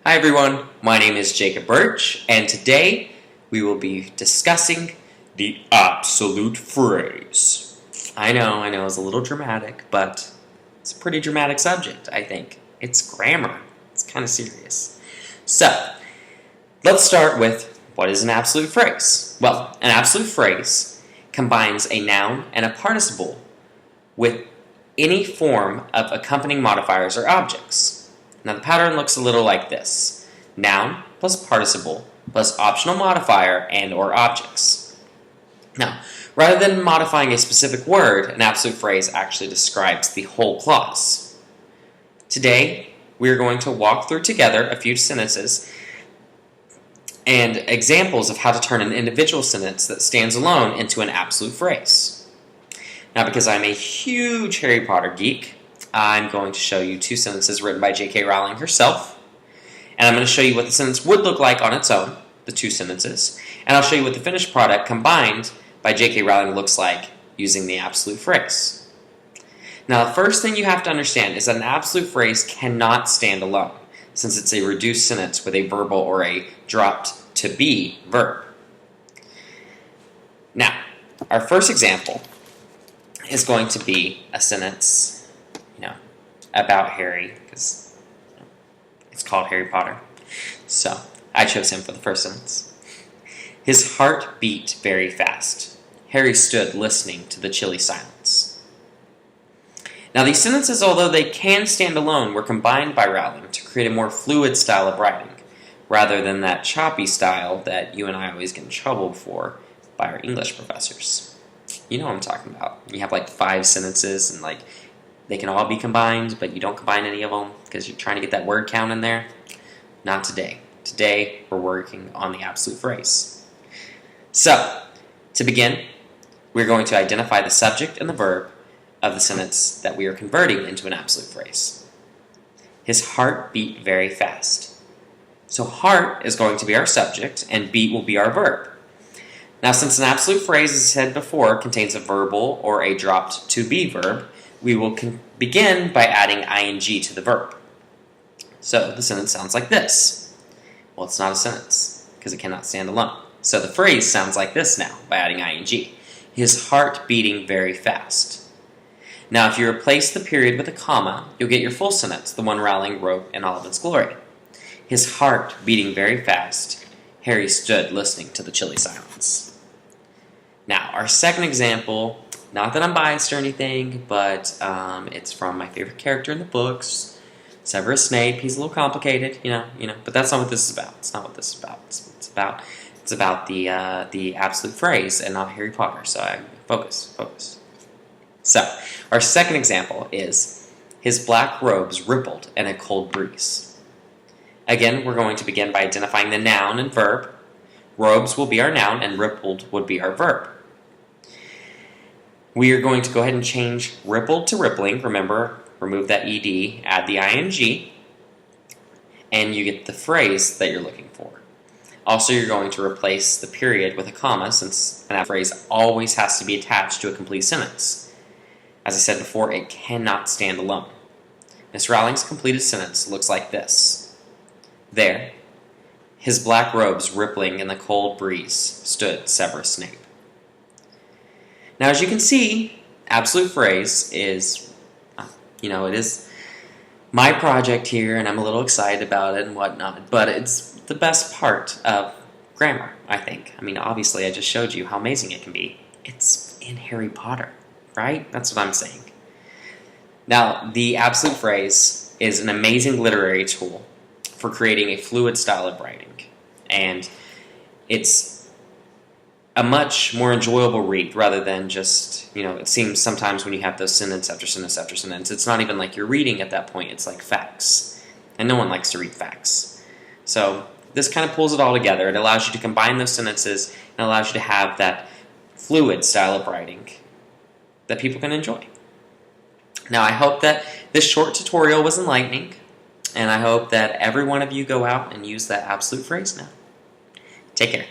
Hi everyone, my name is Jacob Birch, and today we will be discussing the absolute phrase. I know, it's a little dramatic, but it's a pretty dramatic subject, I think. It's grammar. It's kind of serious. So, let's start with what is an absolute phrase? Well, an absolute phrase combines a noun and a participle with any form of accompanying modifiers or objects. Now the pattern looks a little like this. Noun plus participle plus optional modifier and or objects. Now, rather than modifying a specific word, an absolute phrase actually describes the whole clause. Today, we are going to walk through together a few sentences and examples of how to turn an individual sentence that stands alone into an absolute phrase. Now, because I'm a huge Harry Potter geek, I'm going to show you two sentences written by J.K. Rowling herself, and I'm going to show you what the sentence would look like on its own, the two sentences, and I'll show you what the finished product combined by J.K. Rowling looks like using the absolute phrase. Now, the first thing you have to understand is that an absolute phrase cannot stand alone, since it's a reduced sentence with a verbal or a dropped to be verb. Now, our first example is going to be a sentence about Harry, because it's called Harry Potter. So, I chose him for the first sentence. His heart beat very fast. Harry stood listening to the chilly silence. Now, these sentences, although they can stand alone, were combined by Rowling to create a more fluid style of writing, rather than that choppy style that you and I always get in trouble for by our English professors. You know what I'm talking about. You have like 5 sentences and they can all be combined, but you don't combine any of them because you're trying to get that word count in there. Not today. Today, we're working on the absolute phrase. So, to begin, we're going to identify the subject and the verb of the sentence that we are converting into an absolute phrase. His heart beat very fast. So, heart is going to be our subject, and beat will be our verb. Now, since an absolute phrase, as I said before, contains a verbal or a dropped to be verb, we will begin by adding ing to the verb. So the sentence sounds like this. Well, it's not a sentence because it cannot stand alone. So the phrase sounds like this now by adding ing. His heart beating very fast. Now, if you replace the period with a comma, you'll get your full sentence, the one Rowling wrote in all of its glory. His heart beating very fast, Harry stood listening to the chilly silence. Now, our second example, not that I'm biased or anything, but it's from my favorite character in the books, Severus Snape. He's a little complicated, but that's not what this is about. It's not what this is about. It's about the absolute phrase and not Harry Potter. So focus. So, our second example is his black robes rippled in a cold breeze. Again, we're going to begin by identifying the noun and verb. Robes will be our noun, and rippled would be our verb. We are going to go ahead and change rippled to rippling. Remember, remove that ed, add the ing, and you get the phrase that you're looking for. Also, you're going to replace the period with a comma, since that phrase always has to be attached to a complete sentence. As I said before, it cannot stand alone. Miss Rowling's completed sentence looks like this. There, his black robes rippling in the cold breeze, stood Severus Snape. Now, as you can see, absolute phrase is, it is my project here, and I'm a little excited about it and whatnot, but it's the best part of grammar, I think. Obviously, I just showed you how amazing it can be. It's in Harry Potter, right? That's what I'm saying. Now, the absolute phrase is an amazing literary tool for creating a fluid style of writing, and it's a much more enjoyable read rather than just, it seems sometimes when you have those sentence after sentence after sentence, it's not even like you're reading at that point, it's like facts. And no one likes to read facts. So this kind of pulls it all together. It allows you to combine those sentences and allows you to have that fluid style of writing that people can enjoy. Now, I hope that this short tutorial was enlightening, and I hope that every one of you go out and use that absolute phrase now. Take care.